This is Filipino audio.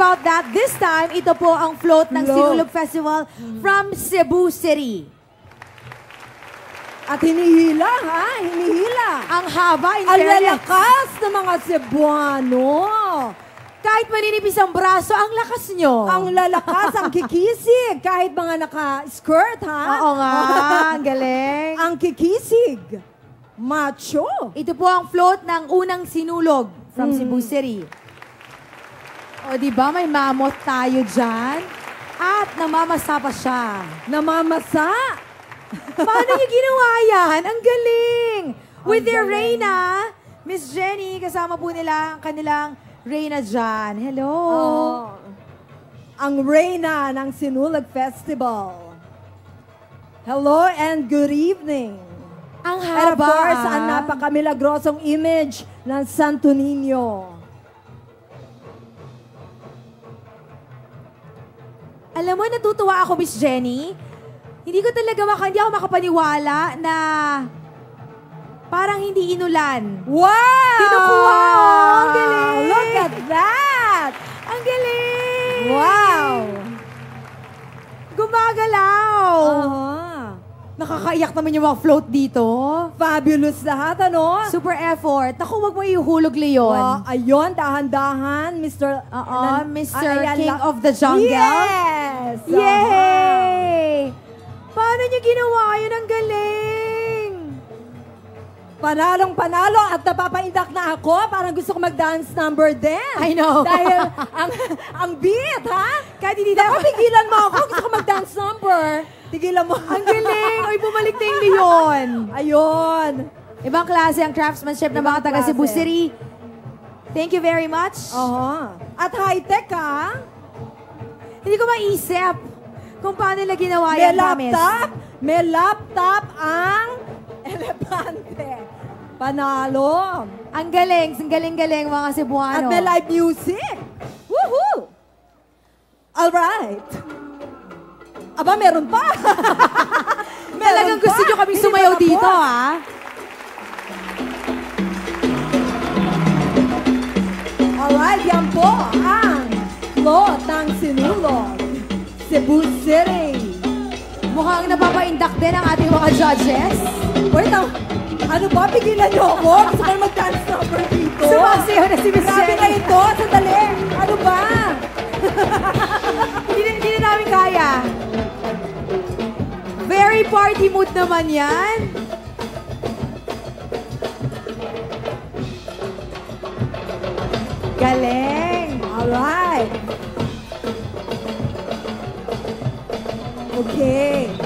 about that. This time, ito po ang float ng Sinulog Festival from Cebu City. At hinihila, ha? Hinihila. Ang haba, in Ang fairness. lalakas ng mga Cebuano. Kahit maninipis ang braso, ang lakas nyo. Ang lalakas, ang kikisig. Kahit mga naka-skirt, ha? Oo nga, ang galing. Ang kikisig. Macho. Ito po ang float ng unang Sinulog from Cebu City. O, diba may mammoth tayo dyan? At namamasa pa siya. Namamasa. Paano niyo ginawa yan? Ang galing! With Ang their galing. Reyna, Miss Jenny, kasama po nila ang kanilang Reyna dyan. Hello! Ang Reyna ng Sinulog Festival. Hello and good evening. Ang And of haba. course, ang napakamilagrosong image ng Santo Niño. Alam mo, natutuwa ako, Miss Jenny. Hindi ako makapaniwala na parang hindi inulan. Wow! Kinukuha! Ang galing! Look at that! Ang galing! Wow! Gumagalaw! Uh-huh. Nakakaiyak naman yung mga float dito. Fabulous lahat, ano? Super effort. Naku, wag mo ihulog, Leon. Wow, ayun, dahan-dahan, Mr. Mr. King of the Jungle. Yes! Yay! Paano niyo ginawa yun? Ang galing! Panalong-panalo at napapaindak na ako. Parang gusto ko mag-dance number din. I know. Dahil ang beat, ha? Kahit hindi na... Tigilan mo ako. Gusto ko mag-dance number. Tigilan mo. Ang galing! Uy, bumalik na yung Leon. Ayun. Ibang klase ang craftsmanship ng mga taga Cebu City. Thank you very much. At high-tech, ha? Hindi ko maisip kung paano nila ginawa May yan, promise. May laptop ang elepante. Panalo. Ang galing mga Cebuano. At may live music. Woohoo! Alright. Aba, meron pa. Talagang gusto nyo kami sumayaw dito, ha? Alright, yan po ang float ng Sinulog, Cebu City. Mukhang napapaindak din ang ating mga judges. Wait, ano ba? Pigilan niyo ako? Gusto ko mag-dance number dito. Sumasayaw na si Miss Grabe Jenny. na ito. Sandali. Ano ba? Hindi na namin kaya. Very party mood naman yan. Galing. Alright. Okay.